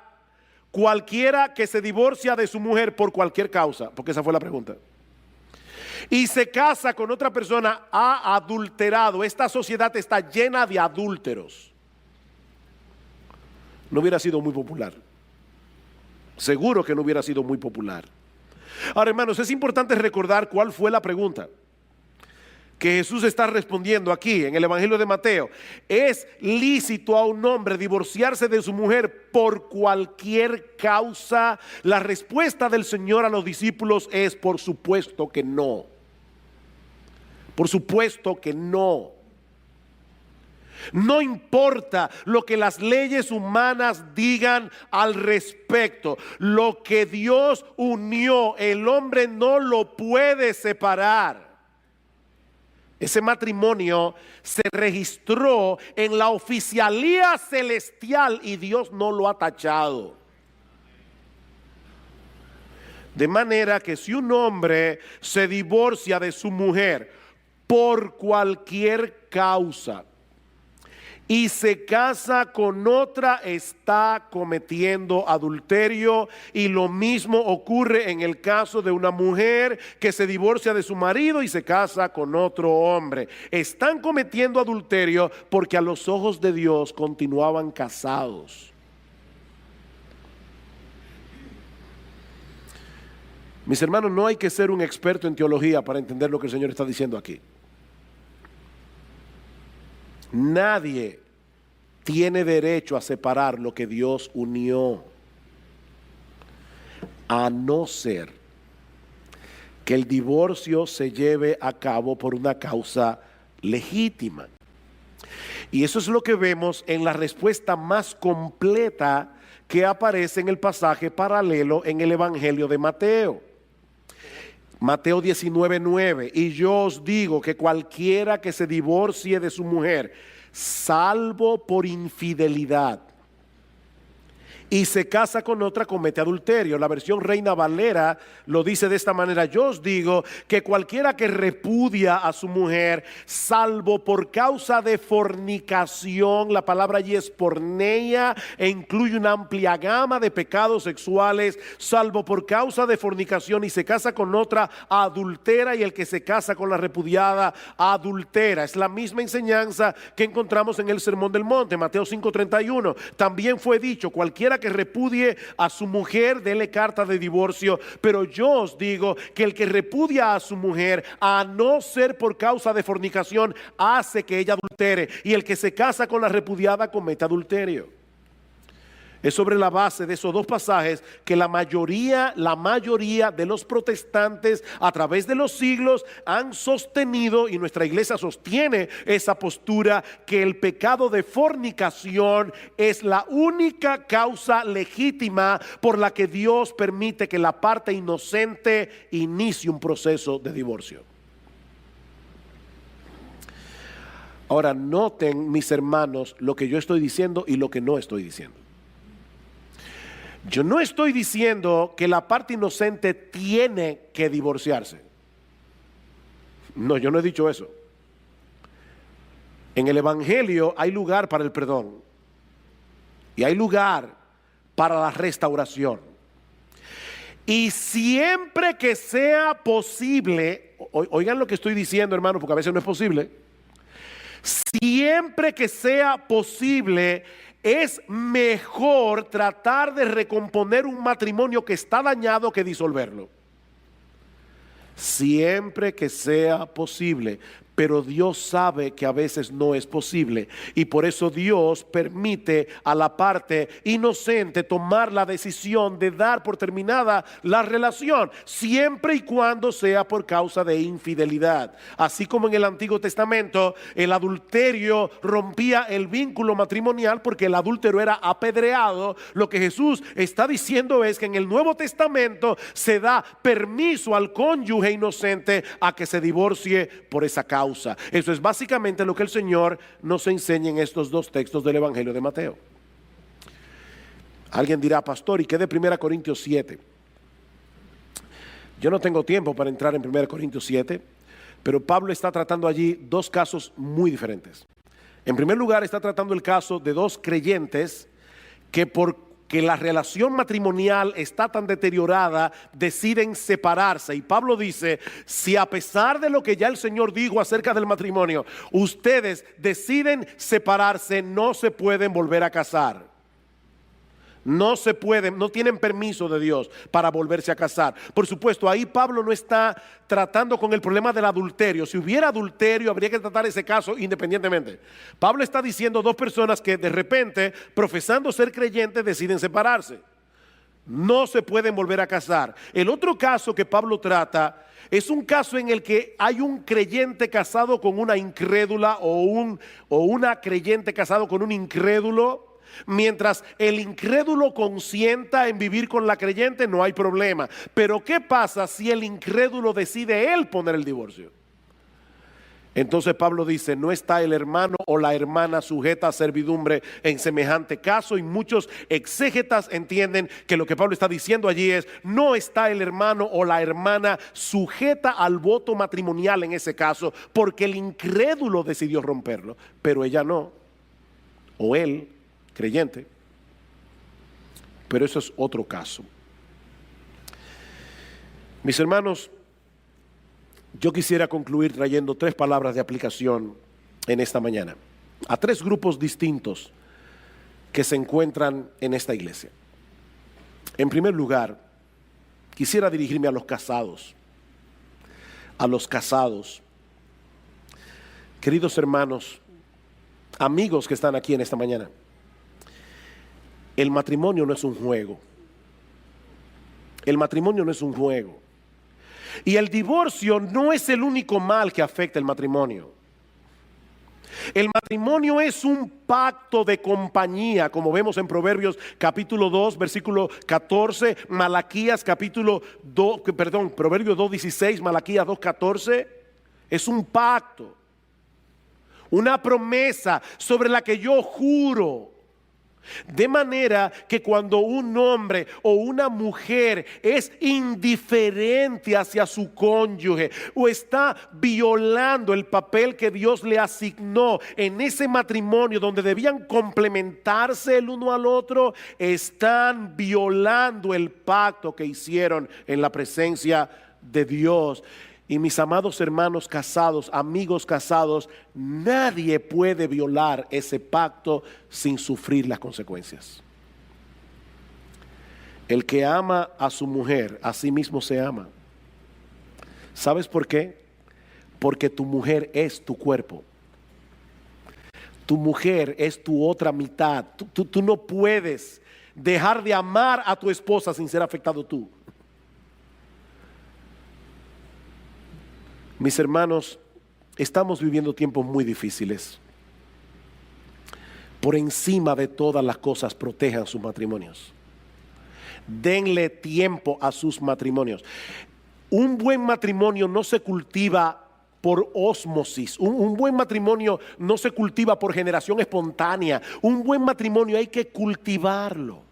cualquiera que se divorcia de su mujer por cualquier causa, porque esa fue la pregunta, y se casa con otra persona, ha adulterado. Esta sociedad está llena de adúlteros. No hubiera sido muy popular. Seguro que no hubiera sido muy popular. Ahora, hermanos, es importante recordar cuál fue la pregunta que Jesús está respondiendo aquí en el Evangelio de Mateo. ¿Es lícito a un hombre divorciarse de su mujer por cualquier causa? La respuesta del Señor a los discípulos es por supuesto que no. Por supuesto que no. No importa lo que las leyes humanas digan al respecto. Lo que Dios unió, el hombre no lo puede separar. Ese matrimonio se registró en la oficialía celestial y Dios no lo ha tachado. De manera que si un hombre se divorcia de su mujer por cualquier causa y se casa con otra, está cometiendo adulterio. Y lo mismo ocurre en el caso de una mujer que se divorcia de su marido y se casa con otro hombre. Están cometiendo adulterio porque a los ojos de Dios continuaban casados. Mis hermanos, no hay que ser un experto en teología para entender lo que el Señor está diciendo aquí. Nadie tiene derecho a separar lo que Dios unió, a no ser que el divorcio se lleve a cabo por una causa legítima. Y eso es lo que vemos en la respuesta más completa que aparece en el pasaje paralelo en el Evangelio de Mateo. Mateo 19:9, y yo os digo que cualquiera que se divorcie de su mujer, salvo por infidelidad, y se casa con otra, comete adulterio. La versión Reina Valera lo dice de esta manera: yo os digo que cualquiera que repudia a su mujer, salvo por causa de fornicación, la palabra allí es porneia e incluye una amplia gama de pecados sexuales, salvo por causa de fornicación y se casa con otra, adultera, y el que se casa con la repudiada, adultera. Es la misma enseñanza que encontramos en el Sermón del Monte, Mateo 5:31. También fue dicho: cualquiera que repudie a su mujer, dele carta de divorcio. Pero yo os digo que el que repudia a su mujer, a no ser por causa de fornicación, hace que ella adultere, y el que se casa con la repudiada comete adulterio. Es sobre la base de esos dos pasajes que la mayoría de los protestantes a través de los siglos han sostenido, y nuestra iglesia sostiene esa postura, que el pecado de fornicación es la única causa legítima por la que Dios permite que la parte inocente inicie un proceso de divorcio. Ahora, noten, mis hermanos, lo que yo estoy diciendo y lo que no estoy diciendo. Yo no estoy diciendo que la parte inocente tiene que divorciarse. No, yo no he dicho eso. En el Evangelio hay lugar para el perdón y hay lugar para la restauración. Y siempre que sea posible, oigan lo que estoy diciendo, hermano, porque a veces no es posible. Siempre que sea posible, es mejor tratar de recomponer un matrimonio que está dañado que disolverlo. Siempre que sea posible. Pero Dios sabe que a veces no es posible, y por eso Dios permite a la parte inocente tomar la decisión de dar por terminada la relación, siempre y cuando sea por causa de infidelidad. Así como en el Antiguo Testamento el adulterio rompía el vínculo matrimonial porque el adúltero era apedreado, lo que Jesús está diciendo es que en el Nuevo Testamento se da permiso al cónyuge inocente a que se divorcie por esa causa. Eso es básicamente lo que el Señor nos enseña en estos dos textos del Evangelio de Mateo. Alguien dirá: pastor, ¿y qué de 1 Corintios 7? Yo no tengo tiempo para entrar en 1 Corintios 7, pero Pablo está tratando allí dos casos muy diferentes. En primer lugar, está tratando el caso de dos creyentes que porque la relación matrimonial está tan deteriorada, deciden separarse. Y Pablo dice: si a pesar de lo que ya el Señor dijo acerca del matrimonio, ustedes deciden separarse, no se pueden volver a casar. No se pueden, no tienen permiso de Dios para volverse a casar. Por supuesto, ahí Pablo no está tratando con el problema del adulterio. Si hubiera adulterio, habría que tratar ese caso independientemente. Pablo está diciendo dos personas que de repente, profesando ser creyentes, deciden separarse. No se pueden volver a casar. El otro caso que Pablo trata es un caso en el que hay un creyente casado con una incrédula o una creyente casado con un incrédulo. Mientras el incrédulo consienta en vivir con la creyente, no hay problema. Pero ¿qué pasa si el incrédulo decide él poner el divorcio? Entonces Pablo dice: no está el hermano o la hermana sujeta a servidumbre en semejante caso. Y muchos exégetas entienden que lo que Pablo está diciendo allí es: no está el hermano o la hermana sujeta al voto matrimonial en ese caso, porque el incrédulo decidió romperlo, pero ella no. o él, creyente, pero eso es otro caso. Mis hermanos, yo quisiera concluir trayendo 3 palabras de aplicación en esta mañana a 3 grupos distintos que se encuentran en esta iglesia. En primer lugar, quisiera dirigirme a los casados. A los casados. Queridos hermanos, amigos que están aquí en esta mañana, el matrimonio no es un juego. El matrimonio no es un juego. Y el divorcio no es el único mal que afecta el matrimonio. El matrimonio es un pacto de compañía, como vemos en Proverbios capítulo 2, versículo 14, Malaquías capítulo 2, Proverbios 2:16, Malaquías 2:14. Es un pacto, una promesa sobre la que yo juro. De manera que cuando un hombre o una mujer es indiferente hacia su cónyuge o está violando el papel que Dios le asignó en ese matrimonio donde debían complementarse el uno al otro, están violando el pacto que hicieron en la presencia de Dios. Y mis amados hermanos casados, amigos casados, nadie puede violar ese pacto sin sufrir las consecuencias. El que ama a su mujer, a sí mismo se ama. ¿Sabes por qué? Porque tu mujer es tu cuerpo. Tu mujer es tu otra mitad. Tú no puedes dejar de amar a tu esposa sin ser afectado tú. Mis hermanos, estamos viviendo tiempos muy difíciles. Por encima de todas las cosas, protejan sus matrimonios. Denle tiempo a sus matrimonios. Un buen matrimonio no se cultiva por ósmosis. Un buen matrimonio no se cultiva por generación espontánea. Un buen matrimonio hay que cultivarlo.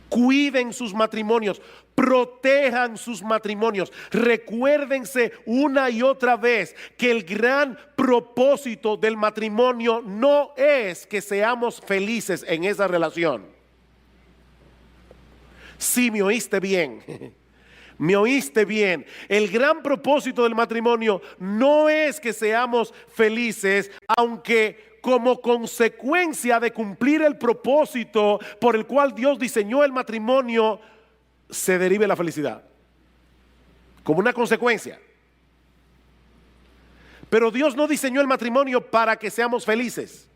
Cuiden sus matrimonios, protejan sus matrimonios. Recuérdense una y otra vez que el gran propósito del matrimonio no es que seamos felices en esa relación. Sí, me oíste bien. Me oíste bien. El gran propósito del matrimonio no es que seamos felices, aunque como consecuencia de cumplir el propósito por el cual Dios diseñó el matrimonio, se derive la felicidad. Como una consecuencia. Pero Dios no diseñó el matrimonio para que seamos felices.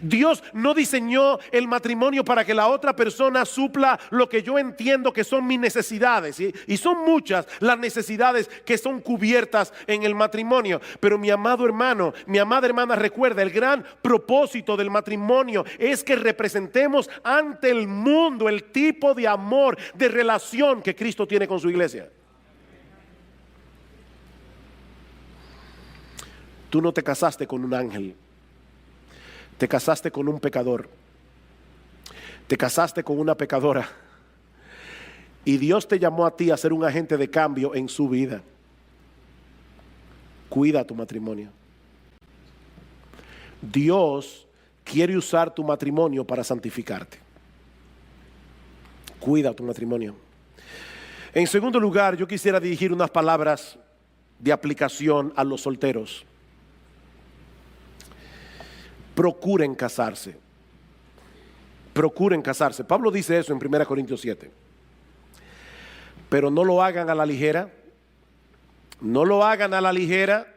Dios no diseñó el matrimonio para que la otra persona supla lo que yo entiendo que son mis necesidades, ¿sí? Y son muchas las necesidades que son cubiertas en el matrimonio. Pero mi amado hermano, mi amada hermana, recuerda, el gran propósito del matrimonio es que representemos ante el mundo el tipo de amor, de relación que Cristo tiene con su iglesia. Tú no te casaste con un ángel. Te casaste con un pecador. Te casaste con una pecadora. Y Dios te llamó a ti a ser un agente de cambio en su vida. Cuida tu matrimonio. Dios quiere usar tu matrimonio para santificarte. Cuida tu matrimonio. En segundo lugar, yo quisiera dirigir unas palabras de aplicación a los solteros. Procuren casarse. Procuren casarse. Pablo dice eso en 1 Corintios 7. Pero no lo hagan a la ligera. No lo hagan a la ligera.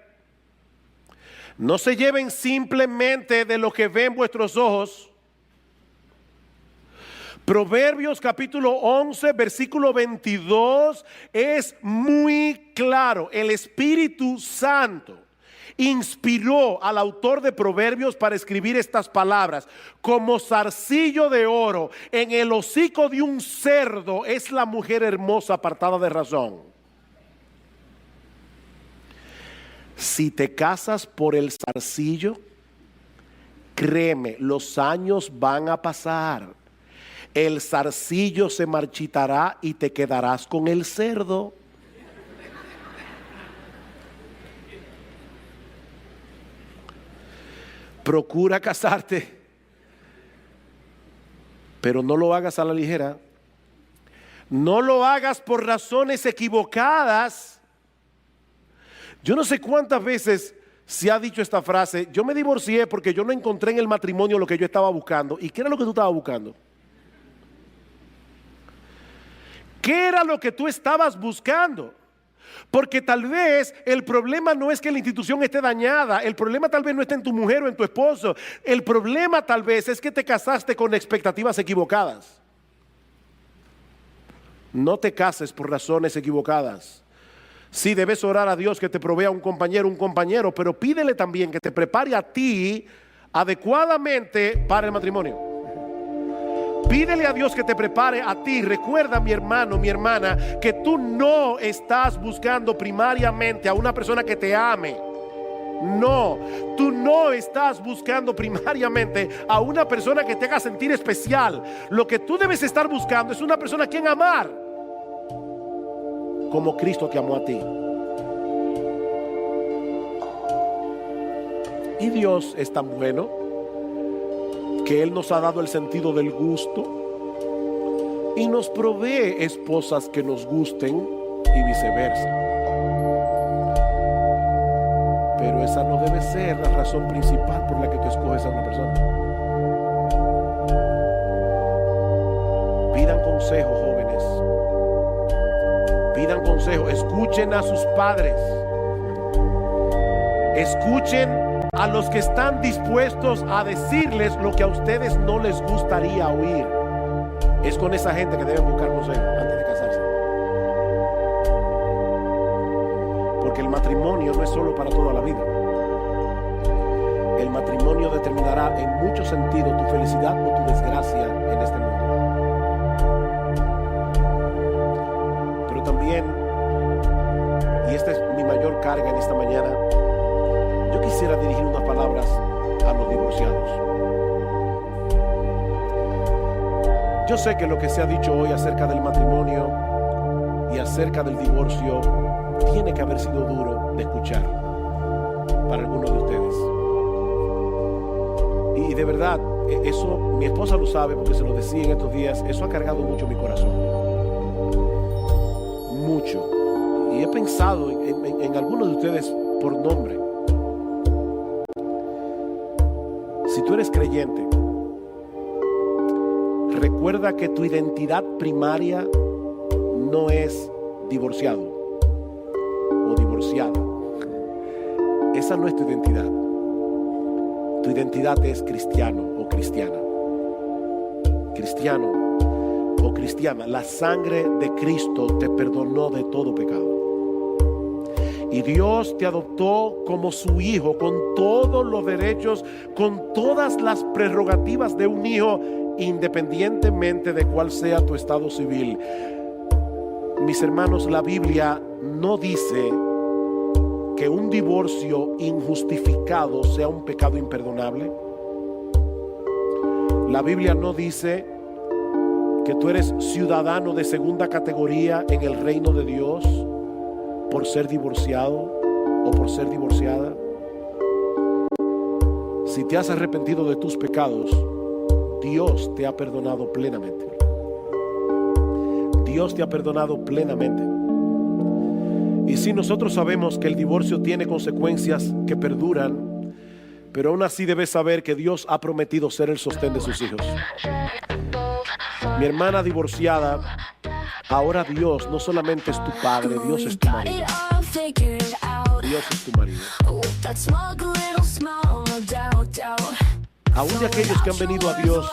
No se lleven simplemente de lo que ven vuestros ojos. Proverbios capítulo 11, versículo 22 es muy claro. El Espíritu Santo inspiró al autor de Proverbios para escribir estas palabras: como zarcillo de oro en el hocico de un cerdo es la mujer hermosa apartada de razón. Si te casas por el zarcillo, créeme, los años van a pasar. El zarcillo se marchitará y te quedarás con el cerdo. procura casarte, pero no lo hagas a la ligera. No lo hagas por razones equivocadas. Yo no sé cuántas veces se ha dicho esta frase: yo me divorcié porque yo no encontré en el matrimonio lo que yo estaba buscando. ¿Y qué era lo que tú estabas buscando? ¿Qué era lo que tú estabas buscando? Porque tal vez el problema no es que la institución esté dañada. El problema tal vez no está en tu mujer o en tu esposo. El problema tal vez es que te casaste con expectativas equivocadas. No te cases por razones equivocadas. Sí, debes orar a Dios que te provea un compañero, pero pídele también que te prepare a ti adecuadamente para el matrimonio. Pídele a Dios que te prepare a ti. Recuerda, mi hermano, mi hermana, que tú no estás buscando primariamente a una persona que te ame. No, tú no estás buscando primariamente a una persona que te haga sentir especial. Lo que tú debes estar buscando es una persona a quien amar, como Cristo te amó a ti. Y Dios es tan bueno que Él nos ha dado el sentido del gusto y nos provee esposas que nos gusten y viceversa. Pero esa no debe ser la razón principal por la que tú escoges a una persona. Pidan consejo, jóvenes. Pidan consejo. Escuchen a sus padres. Escuchen a los que están dispuestos a decirles lo que a ustedes no les gustaría oír. Es con esa gente que deben buscar consejo antes de casarse. Porque el matrimonio no es solo para toda la vida. El matrimonio determinará en muchos sentidos tu felicidad o tu desgracia en este mundo. Pero también, y esta es mi mayor carga en esta mañana, yo quisiera dirigir unas palabras a los divorciados. Yo sé que lo que se ha dicho hoy acerca del matrimonio y acerca del divorcio tiene que haber sido duro de escuchar para algunos de ustedes. Y de verdad, eso mi esposa lo sabe porque se lo decía en estos días. Eso ha cargado mucho mi corazón. Mucho. Y he pensado en algunos de ustedes por nombre. Si tú eres creyente, recuerda que tu identidad primaria no es divorciado o divorciada. Esa no es tu identidad. Tu identidad es cristiano o cristiana. Cristiano o cristiana. La sangre de Cristo te perdonó de todo pecado. Y Dios te adoptó como su hijo, con todos los derechos, con todas las prerrogativas de un hijo, independientemente de cuál sea tu estado civil. Mis hermanos, la Biblia no dice que un divorcio injustificado sea un pecado imperdonable. La Biblia no dice que tú eres ciudadano de segunda categoría en el reino de Dios por ser divorciado o por ser divorciada. Si te has arrepentido de tus pecados, Dios te ha perdonado plenamente. Dios te ha perdonado plenamente. Y sí, nosotros sabemos que el divorcio tiene consecuencias que perduran, pero aún así debes saber que Dios ha prometido ser el sostén de sus hijos. Mi hermana divorciada, ahora Dios no solamente es tu padre, Dios es tu marido. Dios es tu marido. Aún de aquellos que han venido a Dios,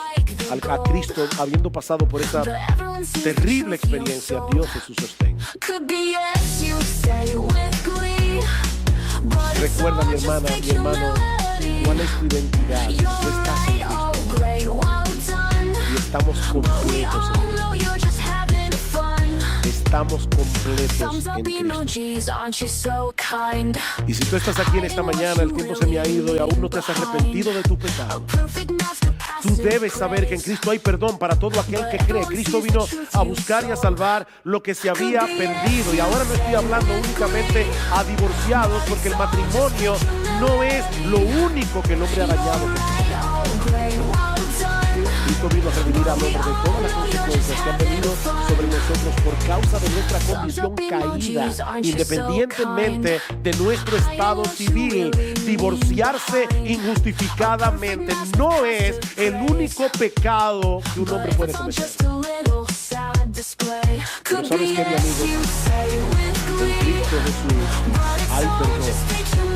a Cristo, habiendo pasado por esa terrible experiencia, Dios es su sostén. Recuerda, mi hermana, mi hermano, cuál es tu identidad. Tú estás en Cristo y estamos completos en Cristo. Estamos completos en Cristo. Y si tú estás aquí en esta mañana, el tiempo se me ha ido y aún no te has arrepentido de tu pecado, tú debes saber que en Cristo hay perdón para todo aquel que cree. Cristo vino a buscar y a salvar lo que se había perdido. Y ahora no estoy hablando únicamente a divorciados, porque el matrimonio no es lo único que el hombre ha dañado. Cristo vino a redimir al hombre de todas las consecuencias que han venido sobre nosotros por causa de nuestra condición caída, independientemente de nuestro estado civil. Divorciarse injustificadamente no es el único pecado que un hombre puede cometer. Pero ¿sabes qué, mi amigo? En Cristo Jesús hay perdón.